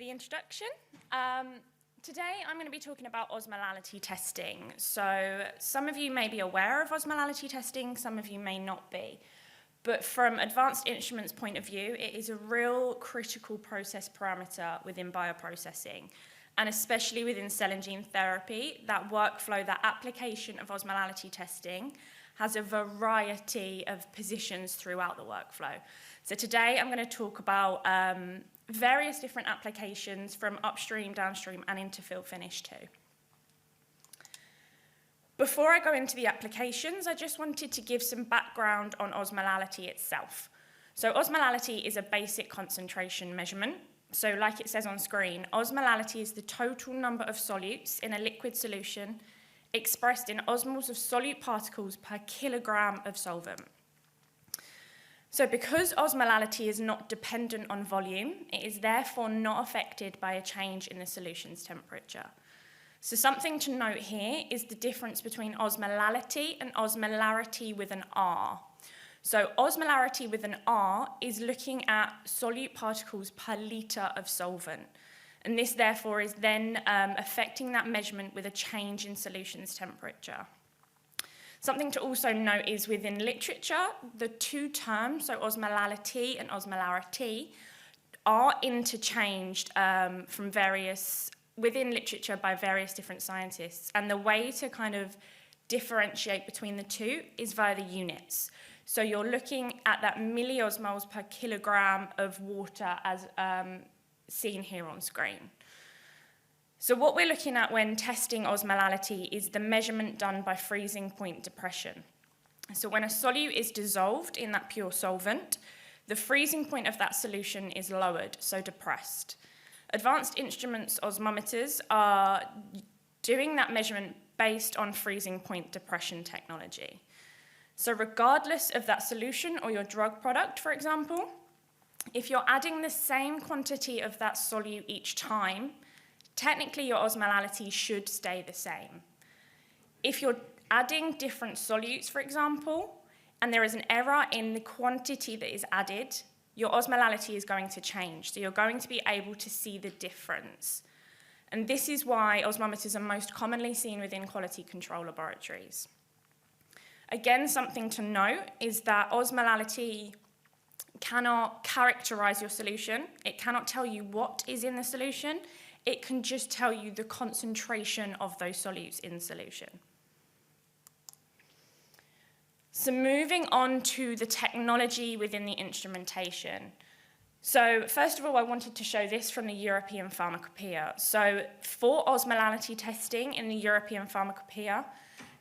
the introduction. Today I'm going to be talking about osmolality testing. So some of you may be aware of osmolality testing, some of you may not be. But from Advanced Instruments' point of view, it is a real critical process parameter within bioprocessing, and especially within cell and gene therapy. That workflow, that application of osmolality testing has a variety of positions throughout the workflow. So today I'm going to talk about various different applications from upstream, downstream, and into fill finish too. Before I go into the applications, I just wanted to give some background on osmolality itself. So osmolality is a basic concentration measurement. So like it says on screen, osmolality is the total number of solutes in a liquid solution expressed in osmoles of solute particles per kilogram of solvent. So because osmolality is not dependent on volume, it is therefore not affected by a change in the solution's temperature. So something to note here is the difference between osmolality and osmolarity with an R. So osmolarity with an R is looking at solute particles per litre of solvent. And this therefore is then affecting that measurement with a change in solution's temperature. Something to also note is within literature, the two terms, so osmolality and osmolarity, are interchanged within literature by various different scientists. And the way to kind of differentiate between the two is via the units. So you're looking at that milliosmoles per kilogram of water as seen here on screen. So what we're looking at when testing osmolality is the measurement done by freezing point depression. So when a solute is dissolved in that pure solvent, the freezing point of that solution is lowered, so depressed. Advanced Instruments osmometers are doing that measurement based on freezing point depression technology. So regardless of that solution or your drug product, for example, if you're adding the same quantity of that solute each time, technically your osmolality should stay the same. If you're adding different solutes, for example, and there is an error in the quantity that is added, your osmolality is going to change. So you're going to be able to see the difference. And this is why osmometers are most commonly seen within quality control laboratories. Again, something to note is that osmolality cannot characterize your solution. It cannot tell you what is in the solution. It can just tell you the concentration of those solutes in solution. So moving on to the technology within the instrumentation. So first of all, I wanted to show this from the European Pharmacopoeia. So for osmolality testing in the European Pharmacopoeia,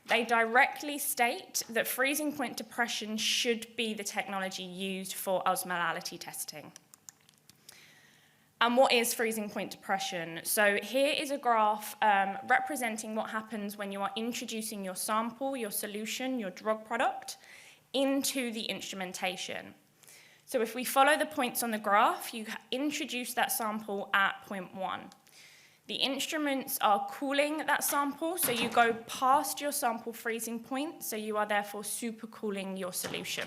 they directly state that freezing point depression should be the technology used for osmolality testing. And what is freezing point depression? So here is a graph representing what happens when you are introducing your sample, your solution, your drug product into the instrumentation. So if we follow the points on the graph, you introduce that sample at point 1. The instruments are cooling that sample, so you go past your sample freezing point, so you are therefore supercooling your solution.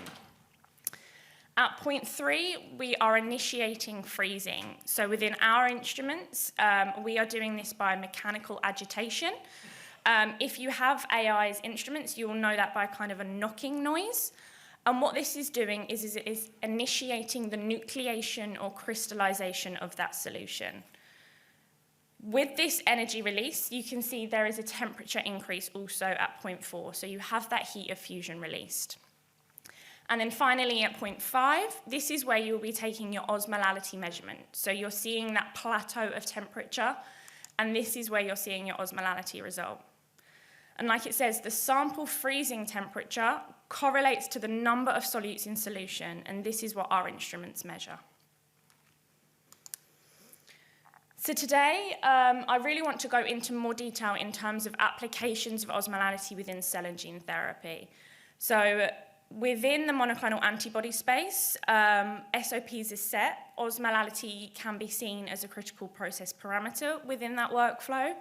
At point 3, we are initiating freezing. So within our instruments, we are doing this by mechanical agitation. If you have AI's instruments, you will know that by kind of a knocking noise. And what this is doing is it is initiating the nucleation or crystallization of that solution. With this energy release, you can see there is a temperature increase also at point 4. So you have that heat of fusion released. And then finally at point 5, this is where you'll be taking your osmolality measurement. So you're seeing that plateau of temperature, and this is where you're seeing your osmolality result. And like it says, the sample freezing temperature correlates to the number of solutes in solution, and this is what our instruments measure. So today, I really want to go into more detail in terms of applications of osmolality within cell and gene therapy. So within the monoclonal antibody space, SOPs is set. Osmolality can be seen as a critical process parameter within that workflow.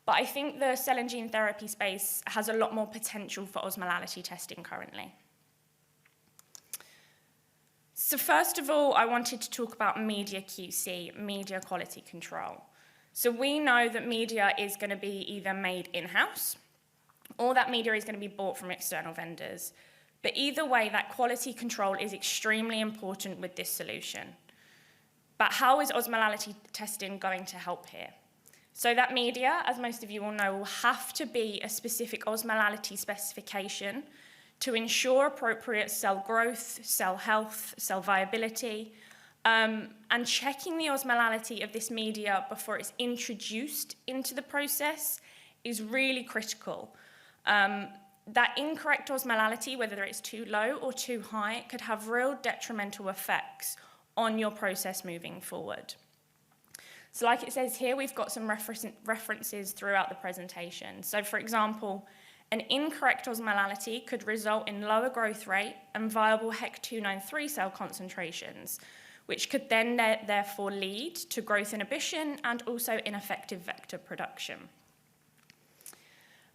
But I think the cell and gene therapy space has a lot more potential for osmolality testing currently. So first of all, I wanted to talk about media QC, media quality control. So we know that media is going to be either made in-house or that media is going to be bought from external vendors. But either way, that quality control is extremely important with this solution. But how is osmolality testing going to help here? So that media, as most of you will know, will have to be a specific osmolality specification to ensure appropriate cell growth, cell health, cell viability, and checking the osmolality of this media before it's introduced into the process is really critical. That incorrect osmolality, whether it's too low or too high, could have real detrimental effects on your process moving forward. So like it says here, we've got some references throughout the presentation. So for example, an incorrect osmolality could result in lower growth rate and viable HEC293 cell concentrations, which could then therefore lead to growth inhibition and also ineffective vector production.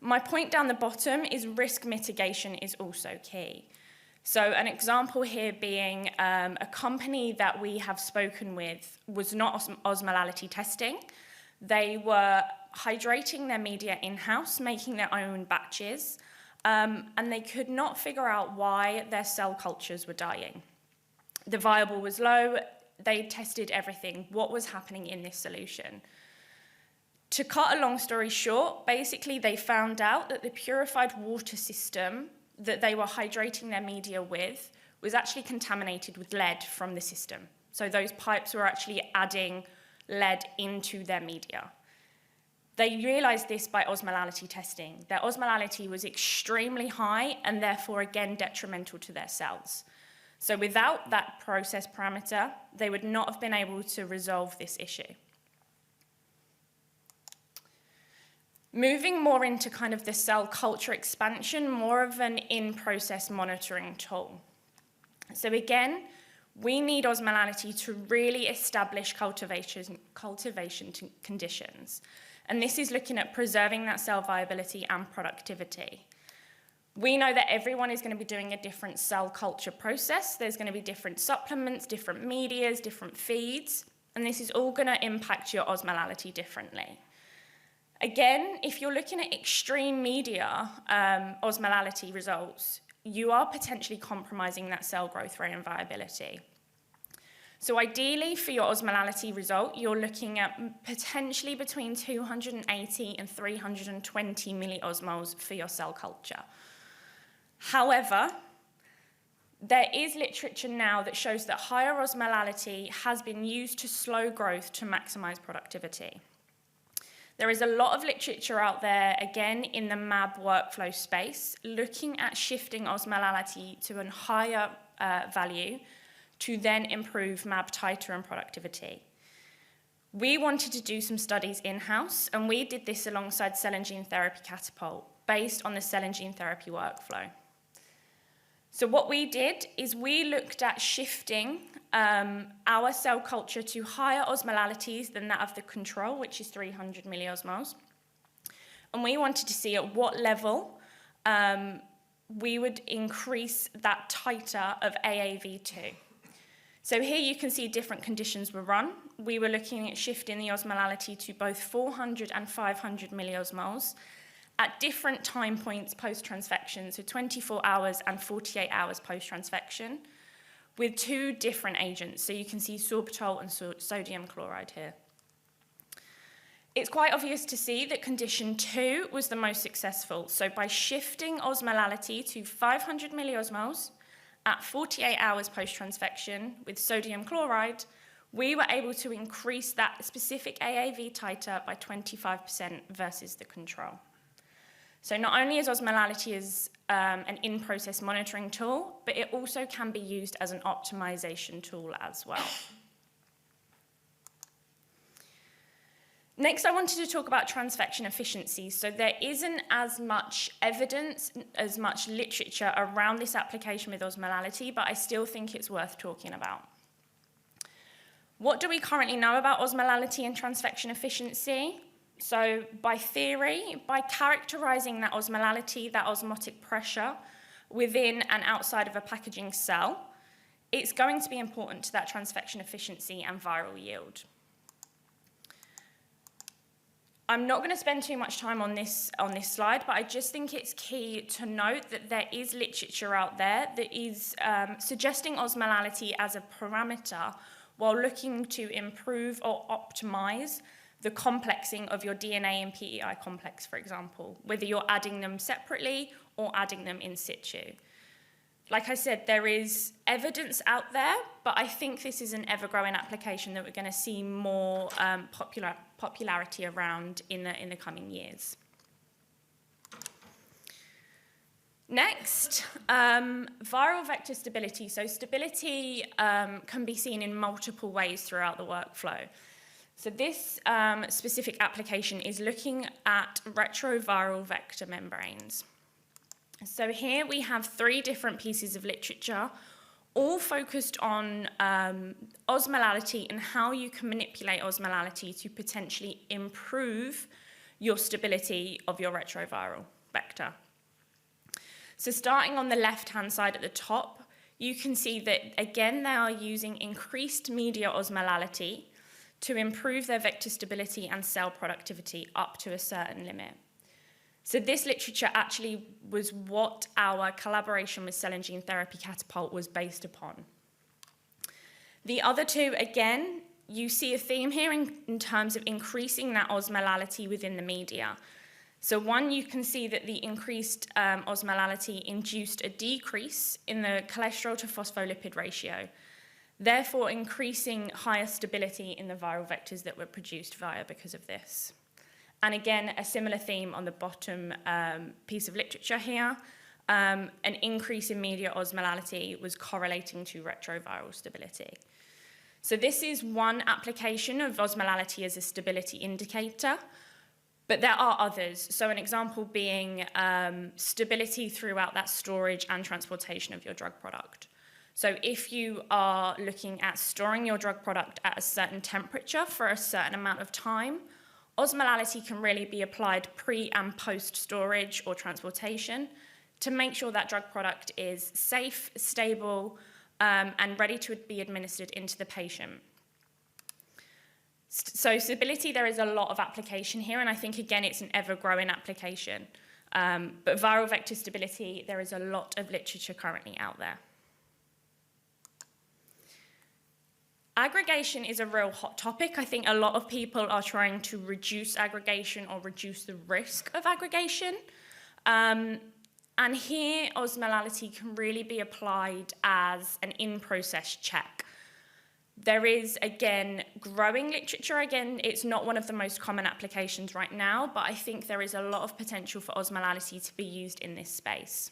My point down the bottom is risk mitigation is also key. So an example here being a company that we have spoken with was not osmolality testing. They were hydrating their media in-house, making their own batches, and they could not figure out why their cell cultures were dying. The viable was low. They tested everything. What was happening in this solution? To cut a long story short, basically they found out that the purified water system that they were hydrating their media with was actually contaminated with lead from the system. So those pipes were actually adding lead into their media. They realized this by osmolality testing. Their osmolality was extremely high and therefore again detrimental to their cells. So without that process parameter, they would not have been able to resolve this issue. Moving more into kind of the cell culture expansion, more of an in-process monitoring tool. So again, we need osmolality to really establish cultivation conditions. And this is looking at preserving that cell viability and productivity. We know that everyone is going to be doing a different cell culture process. There's going to be different supplements, different medias, different feeds, and this is all going to impact your osmolality differently. Again, if you're looking at extreme media osmolality results, you are potentially compromising that cell growth rate and viability. So ideally, for your osmolality result, you're looking at potentially between 280 and 320 milliosmoles for your cell culture. However, there is literature now that shows that higher osmolality has been used to slow growth to maximize productivity. There is a lot of literature out there, again, in the MAB workflow space, looking at shifting osmolality to a higher value to then improve MAB titer and productivity. We wanted to do some studies in-house, and we did this alongside Cell and Gene Therapy Catapult, based on the cell and gene therapy workflow. So what we did is we looked at shifting our cell culture to higher osmolalities than that of the control, which is 300 milliosmoles. And we wanted to see at what level we would increase that titer of AAV2. So here you can see different conditions were run. We were looking at shifting the osmolality to both 400 and 500 milliosmoles at different time points post-transfection, so 24 hours and 48 hours post-transfection, with two different agents. So you can see sorbitol and sodium chloride here. It's quite obvious to see that condition 2 was the most successful. So by shifting osmolality to 500 milliosmoles at 48 hours post-transfection with sodium chloride, we were able to increase that specific AAV titer by 25% versus the control. So not only is osmolality an in-process monitoring tool, but it also can be used as an optimization tool as well. Next, I wanted to talk about transfection efficiency. So there isn't as much evidence, as much literature around this application with osmolality, but I still think it's worth talking about. What do we currently know about osmolality and transfection efficiency? So by theory, by characterizing that osmolality, that osmotic pressure within and outside of a packaging cell, it's going to be important to that transfection efficiency and viral yield. I'm not going to spend too much time on this slide, but I just think it's key to note that there is literature out there that is suggesting osmolality as a parameter while looking to improve or optimize the complexing of your DNA and PEI complex, for example, whether you're adding them separately or adding them in situ. Like I said, there is evidence out there, but I think this is an ever-growing application that we're going to see more popularity around in the coming years. Next, viral vector stability. So stability can be seen in multiple ways throughout the workflow. So this specific application is looking at retroviral vector membranes. So here we have 3 different pieces of literature, all focused on osmolality and how you can manipulate osmolality to potentially improve your stability of your retroviral vector. So starting on the left-hand side at the top, you can see that, again, they are using increased media osmolality to improve their vector stability and cell productivity up to a certain limit. So this literature actually was what our collaboration with Cell and Gene Therapy Catapult was based upon. The other 2, again, you see a theme here in terms of increasing that osmolality within the media. So one, you can see that the increased osmolality induced a decrease in the cholesterol to phospholipid ratio, therefore increasing higher stability in the viral vectors that were produced because of this. And again, a similar theme on the bottom piece of literature here. An increase in media osmolality was correlating to retroviral stability. So this is one application of osmolality as a stability indicator, but there are others. So an example being stability throughout that storage and transportation of your drug product. So if you are looking at storing your drug product at a certain temperature for a certain amount of time, osmolality can really be applied pre and post storage or transportation to make sure that drug product is safe, stable, and ready to be administered into the patient. So stability, there is a lot of application here, and I think, again, it's an ever-growing application. But viral vector stability, there is a lot of literature currently out there. Aggregation is a real hot topic. I think a lot of people are trying to reduce aggregation or reduce the risk of aggregation. And here, osmolality can really be applied as an in-process check. There is, again, growing literature. Again, it's not one of the most common applications right now, but I think there is a lot of potential for osmolality to be used in this space.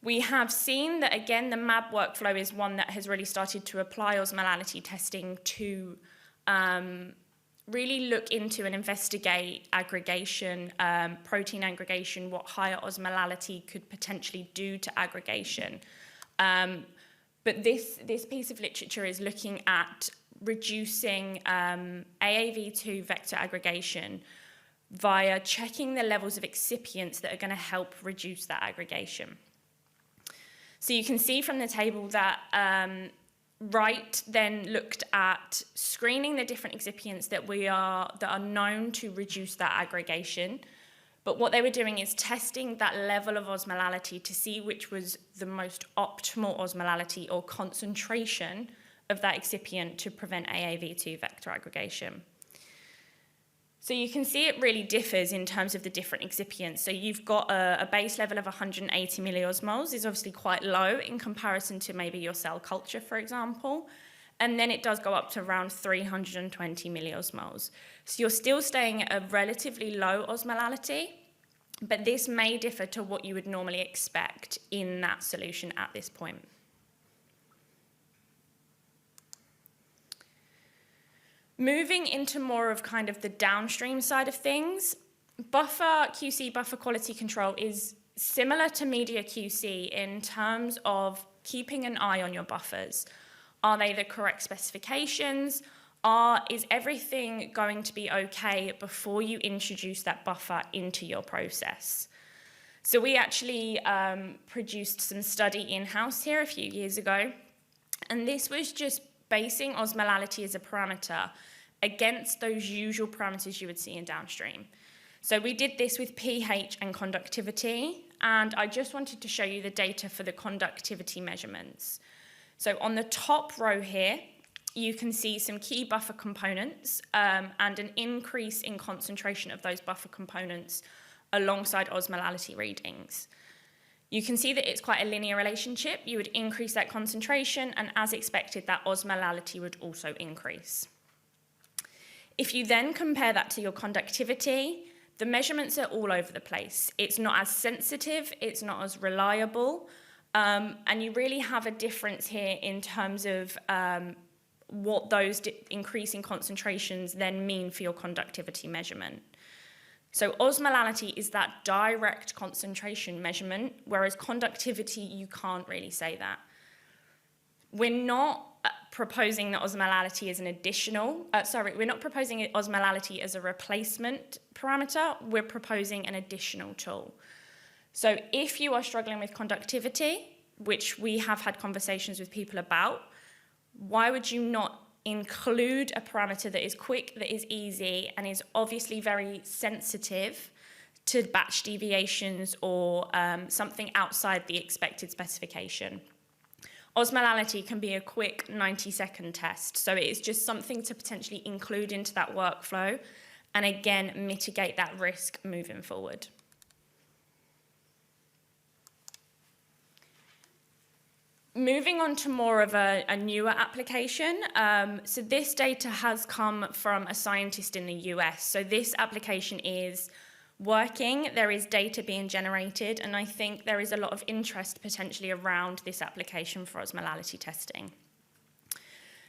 We have seen that, again, the MAB workflow is one that has really started to apply osmolality testing to really look into and investigate aggregation, protein aggregation, what higher osmolality could potentially do to aggregation. But this piece of literature is looking at reducing AAV2 vector aggregation via checking the levels of excipients that are going to help reduce that aggregation. So you can see from the table that Wright then looked at screening the different excipients that are known to reduce that aggregation. But what they were doing is testing that level of osmolality to see which was the most optimal osmolality or concentration of that excipient to prevent AAV2 vector aggregation. So you can see it really differs in terms of the different excipients. So you've got a base level of 180 milliosmoles, is obviously quite low in comparison to maybe your cell culture, for example. And then it does go up to around 320 milliosmoles. So you're still staying at a relatively low osmolality, but this may differ to what you would normally expect in that solution at this point. Moving into more of kind of the downstream side of things, buffer QC, buffer quality control, is similar to media QC in terms of keeping an eye on your buffers. Are they the correct specifications? Is everything going to be okay before you introduce that buffer into your process? So we actually produced some study in-house here a few years ago, and this was just basing osmolality as a parameter against those usual parameters you would see in downstream. So we did this with pH and conductivity, and I just wanted to show you the data for the conductivity measurements. So on the top row here, you can see some key buffer components and an increase in concentration of those buffer components alongside osmolality readings. You can see that it's quite a linear relationship. You would increase that concentration, and as expected, that osmolality would also increase. If you then compare that to your conductivity, the measurements are all over the place. It's not as sensitive, it's not as reliable, and you really have a difference here in terms of what those increasing concentrations then mean for your conductivity measurement. So osmolality is that direct concentration measurement, whereas conductivity, you can't really say that. We're not proposing that osmolality is an additional, we're not proposing osmolality as a replacement parameter, we're proposing an additional tool. So if you are struggling with conductivity, which we have had conversations with people about, why would you not include a parameter that is quick, that is easy, and is obviously very sensitive to batch deviations or something outside the expected specification? Osmolality can be a quick 90-second test, so it is just something to potentially include into that workflow and again mitigate that risk moving forward. Moving on to more of a newer application. So this data has come from a scientist in the US. So this application is working, there is data being generated, and I think there is a lot of interest potentially around this application for osmolality testing.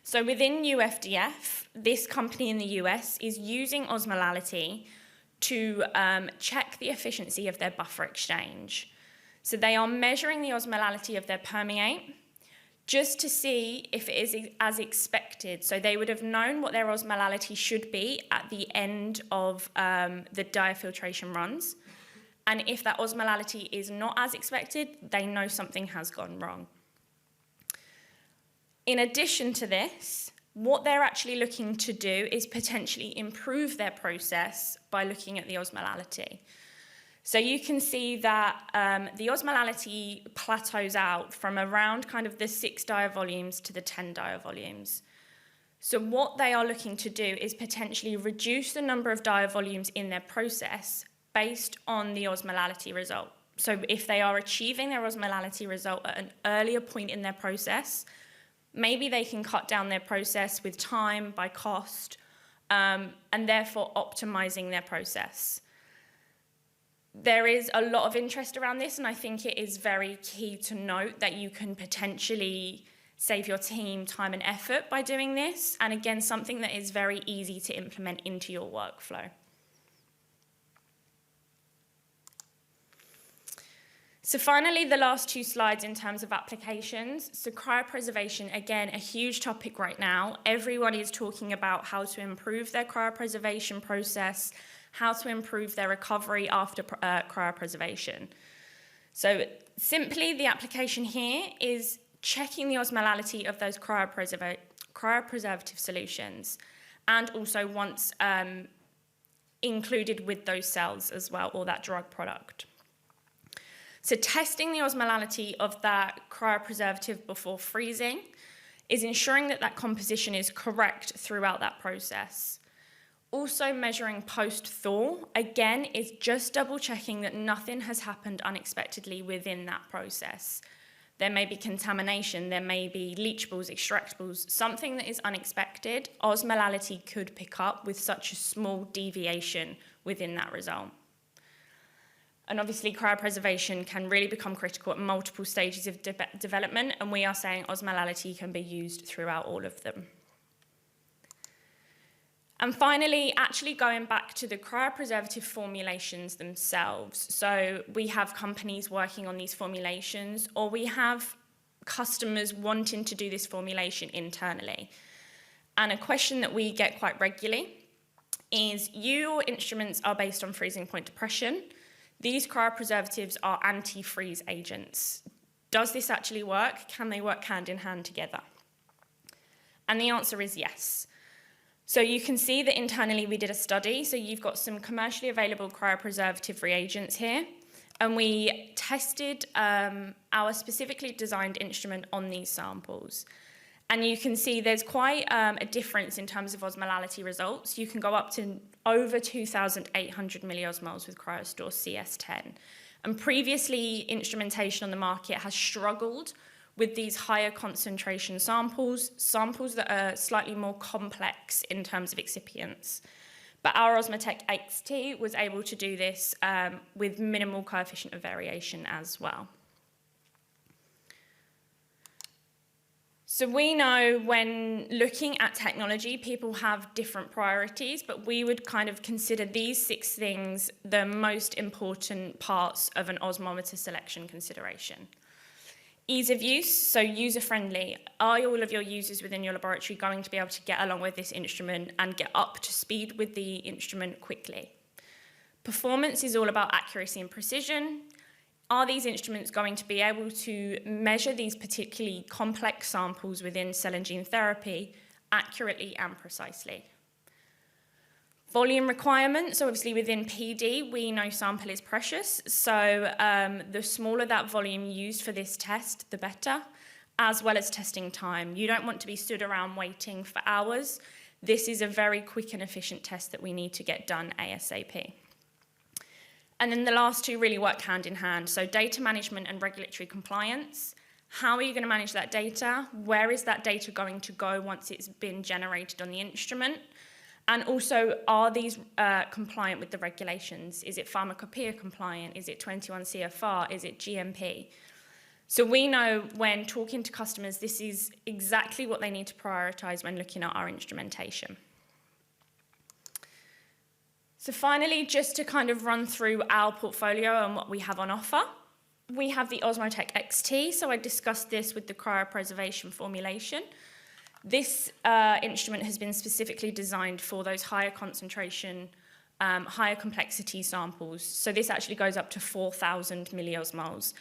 So within UFDF, this company in the US is using osmolality to check the efficiency of their buffer exchange. So they are measuring the osmolality of their permeate just to see if it is as expected. So they would have known what their osmolality should be at the end of the diafiltration runs. And if that osmolality is not as expected, they know something has gone wrong. In addition to this, what they're actually looking to do is potentially improve their process by looking at the osmolality. So you can see that the osmolality plateaus out from around kind of the 6 diavolumes to the 10 diavolumes. So what they are looking to do is potentially reduce the number of diavolumes in their process based on the osmolality result. So if they are achieving their osmolality result at an earlier point in their process, maybe they can cut down their process with time, by cost, and therefore optimizing their process. There is a lot of interest around this, and I think it is very key to note that you can potentially save your team time and effort by doing this, and again, something that is very easy to implement into your workflow. So finally, the last 2 slides in terms of applications. So cryopreservation, again, a huge topic right now. Everyone is talking about how to improve their cryopreservation process, how to improve their recovery after cryopreservation. So simply, the application here is checking the osmolality of those cryopreservative solutions, and also once included with those cells as well, or that drug product. So testing the osmolality of that cryopreservative before freezing is ensuring that that composition is correct throughout that process. Also measuring post-thaw, again, is just double-checking that nothing has happened unexpectedly within that process. There may be contamination, there may be leachables, extractables, something that is unexpected. Osmolality could pick up with such a small deviation within that result. And obviously, cryopreservation can really become critical at multiple stages of development, and we are saying osmolality can be used throughout all of them. And finally, actually going back to the cryopreservative formulations themselves. So we have companies working on these formulations, or we have customers wanting to do this formulation internally. And a question that we get quite regularly is, your instruments are based on freezing point depression. These cryopreservatives are anti-freeze agents. Does this actually work? Can they work hand in hand together? And the answer is yes. So you can see that internally we did a study. So you've got some commercially available cryopreservative reagents here. And we tested our specifically designed instrument on these samples. And you can see there's quite a difference in terms of osmolality results. You can go up to over 2,800 milliosmoles with CryoStor CS10. And previously, instrumentation on the market has struggled with these higher concentration samples that are slightly more complex in terms of excipients. But our Osmotec XT was able to do this with minimal coefficient of variation as well. So we know when looking at technology, people have different priorities, but we would kind of consider these 6 things the most important parts of an osmometer selection consideration. Ease of use, so user-friendly. Are all of your users within your laboratory going to be able to get along with this instrument and get up to speed with the instrument quickly? Performance is all about accuracy and precision. Are these instruments going to be able to measure these particularly complex samples within cell and gene therapy accurately and precisely? Volume requirements, so obviously within PD, we know sample is precious, so the smaller that volume used for this test, the better, as well as testing time. You don't want to be stood around waiting for hours. This is a very quick and efficient test that we need to get done ASAP. And then the last 2 really work hand in hand. So data management and regulatory compliance. How are you going to manage that data? Where is that data going to go once it's been generated on the instrument? And also, are these compliant with the regulations? Is it pharmacopoeia compliant? Is it 21 CFR? Is it GMP? So we know when talking to customers, this is exactly what they need to prioritize when looking at our instrumentation. So finally, just to kind of run through our portfolio and what we have on offer, we have the Osmotec XT. So I discussed this with the cryopreservation formulation. This instrument has been specifically designed for those higher concentration, higher complexity samples. So this actually goes up to 4,000 milliosmoles,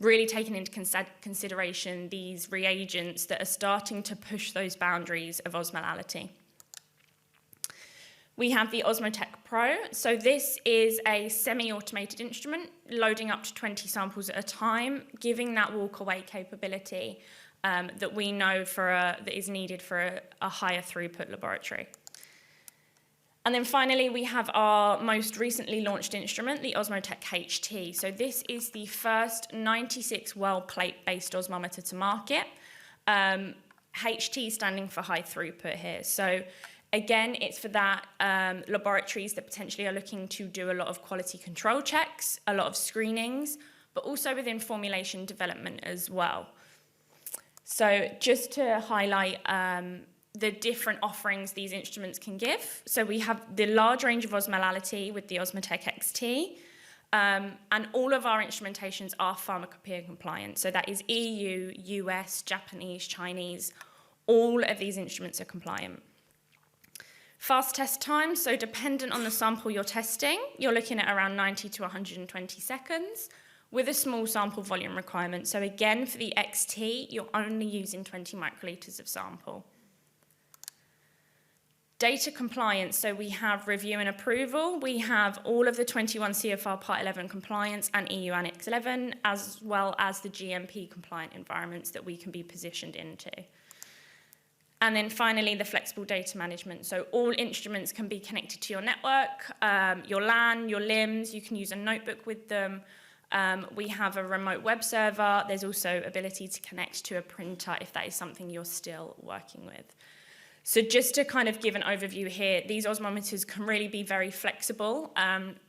really taking into consideration these reagents that are starting to push those boundaries of osmolality. We have the Osmotec Pro. So this is a semi-automated instrument, loading up to 20 samples at a time, giving that walk-away capability that we know that is needed for a higher throughput laboratory. And then finally, we have our most recently launched instrument, the Osmotec HT. So this is the first 96 well plate-based osmometer to market. HT standing for high throughput here. So again, it's for that laboratories that potentially are looking to do a lot of quality control checks, a lot of screenings, but also within formulation development as well. So just to highlight the different offerings these instruments can give. So we have the large range of osmolality with the Osmotec XT, and all of our instrumentations are pharmacopoeia compliant. So that is EU, US, Japanese, Chinese. All of these instruments are compliant. Fast test time, so dependent on the sample you're testing, you're looking at around 90 to 120 seconds with a small sample volume requirement. So again, for the XT, you're only using 20 microliters of sample. Data compliance, so we have review and approval. We have all of the 21 CFR Part 11 compliance and EU Annex 11, as well as the GMP compliant environments that we can be positioned into. And then finally, the flexible data management. So all instruments can be connected to your network, your LAN, your LIMS. You can use a notebook with them. We have a remote web server. There's also ability to connect to a printer if that is something you're still working with. So just to kind of give an overview here, these osmometers can really be very flexible,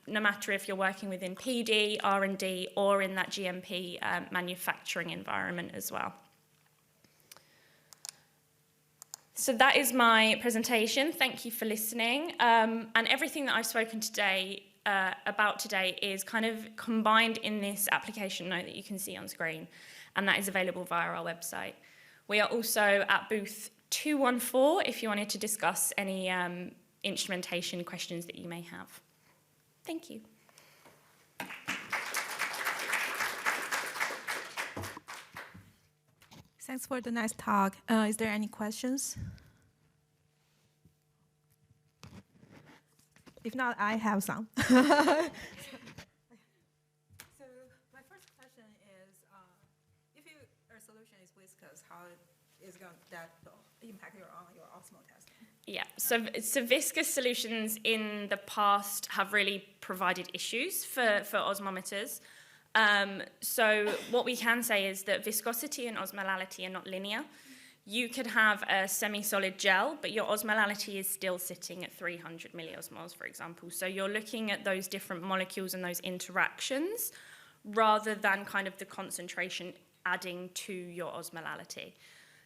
no matter if you're working within PD, R&D, or in that GMP manufacturing environment as well. So that is my presentation. Thank you for listening. And everything that I've spoken about today is kind of combined in this application note that you can see on screen, and that is available via our website. We are also at booth 214 if you wanted to discuss any instrumentation questions that you may have. Thank you. Thanks for the nice talk. Is there any questions? If not, I have some. So my first question is, if your solution is viscous, how is that impact your osmo testing? Yeah, so viscous solutions in the past have really provided issues for osmometers. So what we can say is that viscosity and osmolality are not linear. You could have a semi-solid gel, but your osmolality is still sitting at 300 milliosmoles, for example. So you're looking at those different molecules and those interactions rather than kind of the concentration adding to your osmolality.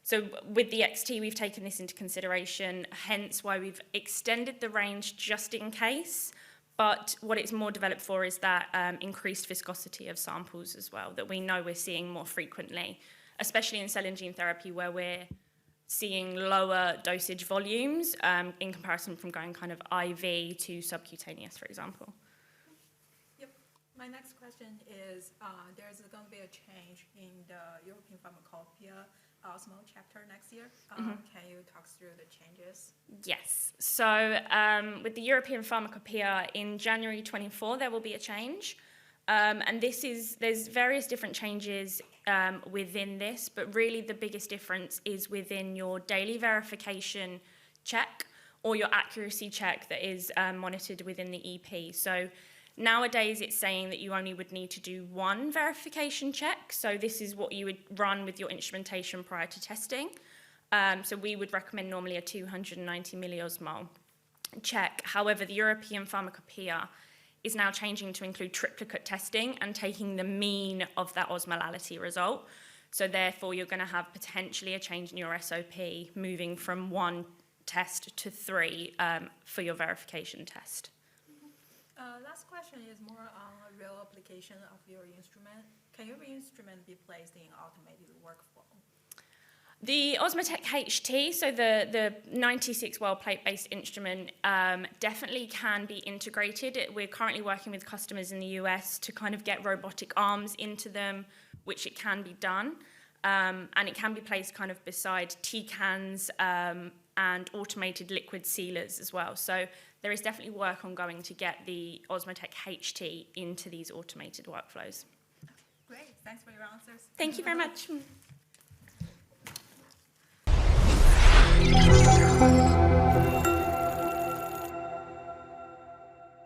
So with the XT, we've taken this into consideration, hence why we've extended the range just in case. But what it's more developed for is that increased viscosity of samples as well, that we know we're seeing more frequently, especially in cell and gene therapy, where we're seeing lower dosage volumes in comparison from going kind of IV to subcutaneous, for example. Yep. My next question is, there's going to be a change in the European Pharmacopoeia Osmo chapter next year. Can you talk through the changes? Yes. So with the European Pharmacopoeia in January 24, there will be a change. And there's various different changes within this, but really the biggest difference is within your daily verification check or your accuracy check that is monitored within the EP. So nowadays it's saying that you only would need to do one verification check. So this is what you would run with your instrumentation prior to testing. So we would recommend normally a 290 milliosmol check. However, the European Pharmacopoeia is now changing to include triplicate testing and taking the mean of that osmolality result. So therefore, you're going to have potentially a change in your SOP, moving from one test to three for your verification test. Last question is more on a real application of your instrument. Can your instrument be placed in automated workflow? The Osmotec HT, so the 96 well plate-based instrument, definitely can be integrated. We're currently working with customers in the US to kind of get robotic arms into them, which it can be done. And it can be placed kind of beside T-cans and automated liquid sealers as well. So there is definitely work ongoing to get the Osmotec HT into these automated workflows. Great, thanks for your answers. Thank you very much.